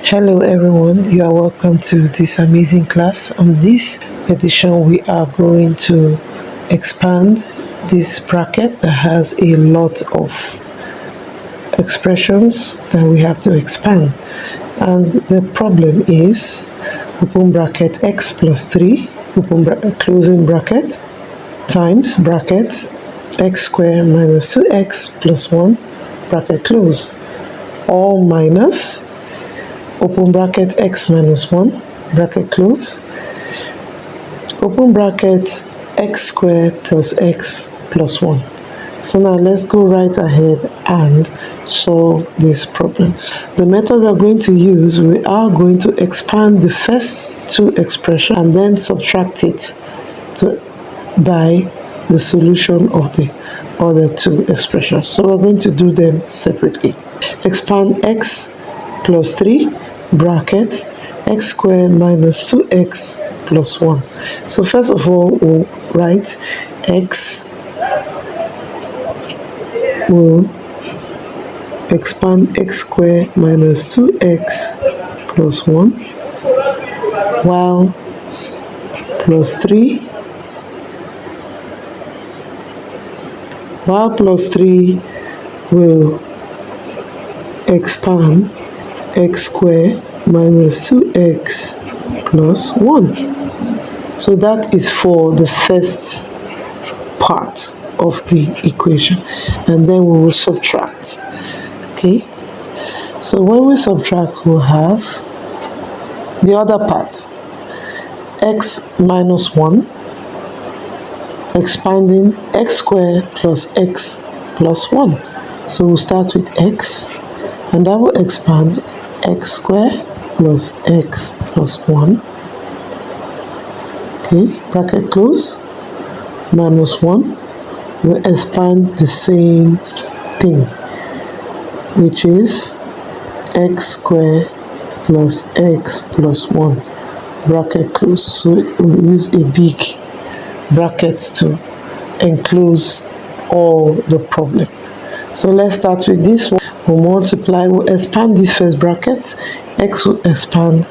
Hello everyone, you are welcome to this amazing class. On this edition, we are going to expand this bracket that has a lot of expressions that we have to expand. And the problem is open bracket x plus 3, closing bracket, times bracket x squared minus 2x plus 1, bracket close, all minus open bracket x minus 1, bracket close, open bracket x squared plus x plus 1. So now let's go right ahead and solve these problems. The method we are going to use, we are going to expand the first two expressions and then subtract it by the solution of the other two expressions. So we're going to do them separately. Expand x plus 3 bracket x squared minus 2x plus 1. So first of all, we'll write x will expand x squared minus 2x plus 1, while plus 3 will expand x squared minus 2x plus 1. So that is for the first part of the equation, and then we will subtract. Okay, so when we subtract, we'll have the other part, x minus 1 expanding x squared plus x plus 1. So we'll start with x, and that will expand x squared plus x plus 1. Okay, bracket close, minus 1 will expand the same thing, which is x squared plus x plus 1, bracket close. So we'll use a big bracket to enclose all the problem. So let's start with this one. We'll multiply, we'll expand this first bracket, x will expand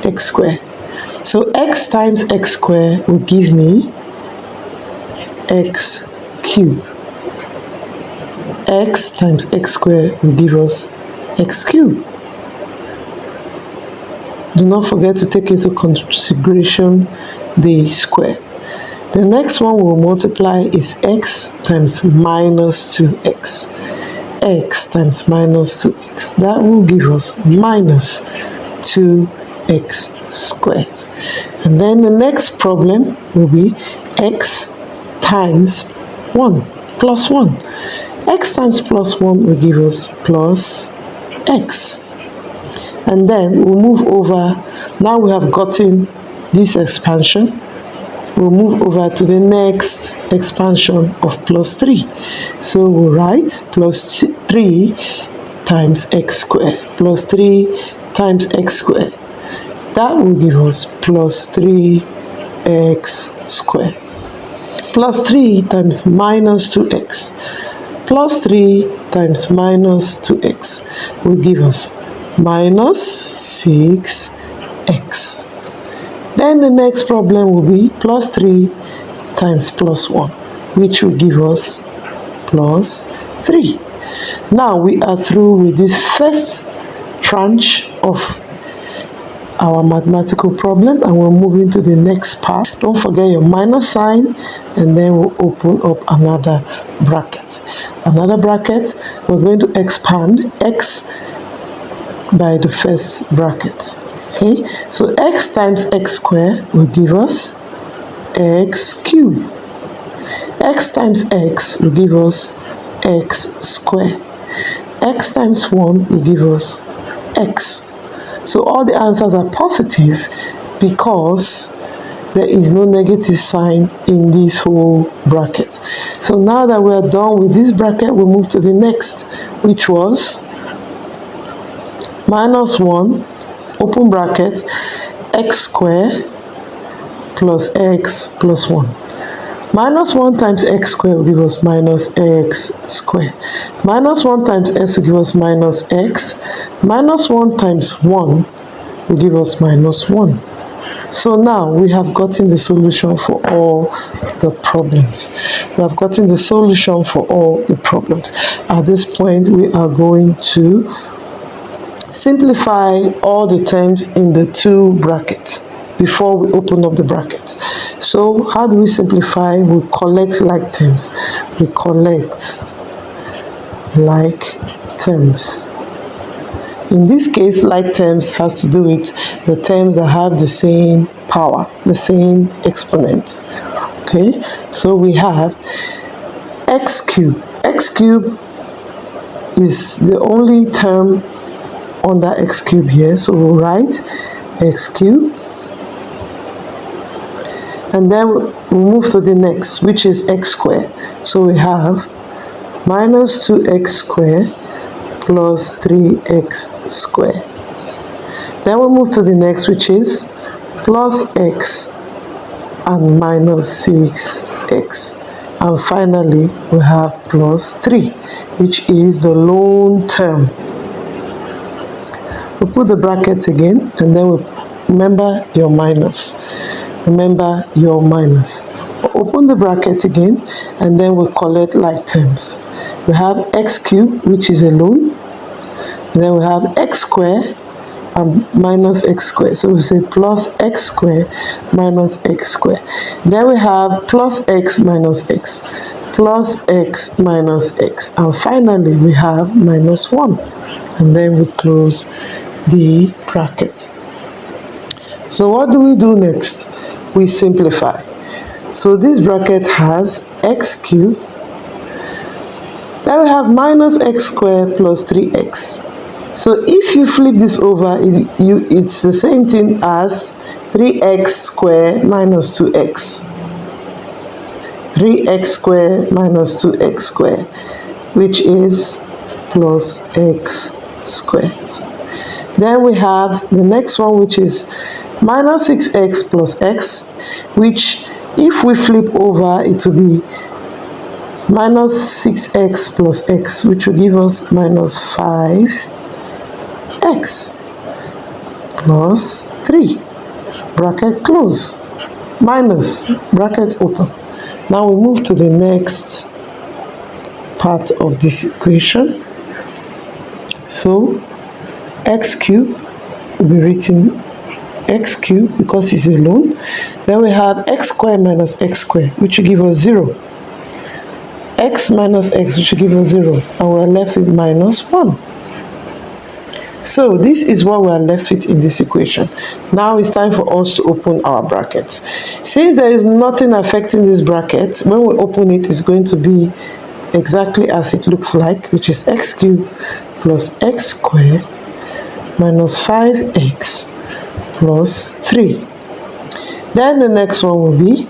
x squared. So x times x squared will give me x cubed. X times x squared will give us x cubed. Do not forget to take into consideration the square. The next one we'll multiply is x times minus 2x. X times minus 2x. That will give us minus 2x squared. And then the next problem will be x times 1 plus 1. X times plus 1 will give us plus x. And then we'll move over. Now we have gotten this expansion. We'll move over to the next expansion of plus 3. So we'll write plus 3 times x squared, plus 3 times x squared. That will give us plus 3x squared. Plus 3 times minus 2x. Plus 3 times minus 2x will give us minus 6x. Then the next problem will be plus 3 times plus 1, which will give us plus 3. Now we are through with this first tranche of our mathematical problem, and we're moving to the next part. Don't forget your minus sign, and then we'll open up another bracket. Another bracket, we're going to expand x by the first bracket. Okay, so x times x squared will give us x cubed. X times x will give us x squared. X times 1 will give us x. So all the answers are positive because there is no negative sign in this whole bracket. So now that we are done with this bracket, we'll move to the next, which was minus 1 open bracket x squared plus x plus 1. Minus 1 times x squared will give us minus x squared. Minus 1 times x will give us minus x. Minus 1 times 1 will give us minus 1. So now we have gotten the solution for all the problems. We have gotten the solution for all the problems. At this point, we are going to simplify all the terms in the two brackets before we open up the bracket. So how do we simplify? We collect like terms. We collect like terms. In this case, like terms has to do with the terms that have the same power, the same exponent. Okay, so we have x cubed. X cubed is the only term under x cubed here, so we'll write x cubed. And then we'll move to the next, which is x squared. So we have minus 2x squared plus 3x squared. Then we'll move to the next, which is plus x and minus 6x. And finally, we have plus 3, which is the lone term. We put the brackets again, and then we remember your minus. Remember your minus. Open the bracket again, and then we collect like terms. We have x cubed, which is alone. And then we have x squared and minus x squared. So we say plus x squared minus x squared. Then we have plus x minus x, plus x minus x. And finally, we have minus 1. And then we close the bracket. So what do we do next? We simplify. So this bracket has x cubed. Then we have minus x squared plus 3x. So if you flip this over, it's the same thing as 3x squared minus 2x. 3x squared minus 2x squared, which is plus x squared. Then we have the next one, which is minus 6x plus x, which if we flip over, it will be minus 6x plus x, which will give us minus 5x plus 3, bracket close, minus, bracket open. Now we move to the next part of this equation. So x cubed will be written x cubed because it's alone. Then we have x squared minus x squared, which will give us 0. X minus x, which will give us 0. And we're left with minus 1. So this is what we are left with in this equation. Now it's time for us to open our brackets. Since there is nothing affecting this bracket, when we open it, it's going to be exactly as it looks like, which is x cubed plus x squared minus 5x plus 3. Then the next one will be,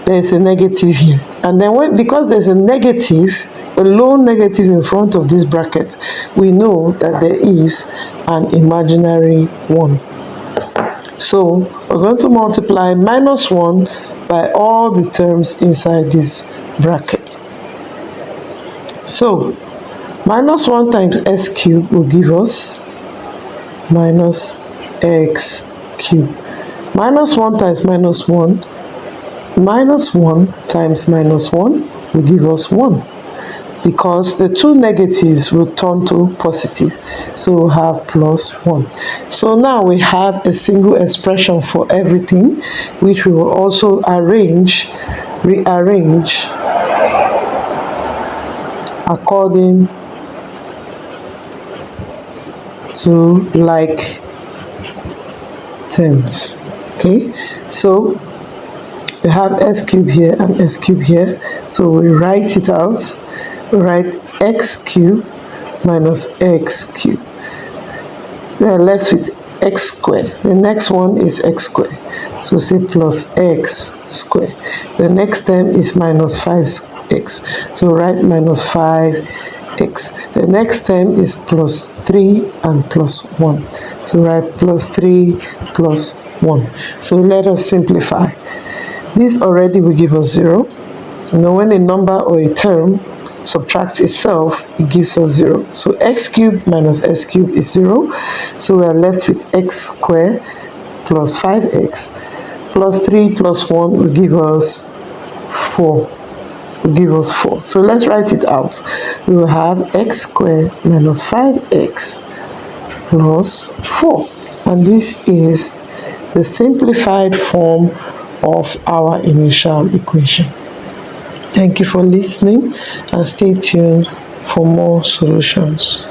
there's a negative here. And then because there's a negative, a lone negative in front of this bracket, we know that there is an imaginary 1. So we're going to multiply minus 1 by all the terms inside this bracket. So minus 1 times x cubed will give us minus x cubed. Minus 1 times minus 1, minus 1 times minus 1 will give us 1. Because the two negatives will turn to positive. So we'll have plus 1. So now we have a single expression for everything, which we will also rearrange according to like terms. Okay, so we have x cubed here and x cubed here. So we write it out. Write x cubed minus x cubed. We are left with x squared. The next one is x squared. So say plus x squared. The next term is minus 5x. So write minus 5x. The next term is plus 3 and plus 1. So write plus 3 plus 1. So let us simplify. This already will give us 0. When a number or a term subtracts itself, it gives us 0. So x cubed minus x cubed is 0. So we are left with x squared plus 5x plus 3 plus 1 will give us 4. So let's write it out. We will have x squared minus 5x plus 4. And this is the simplified form of our initial equation. Thank you for listening and stay tuned for more solutions.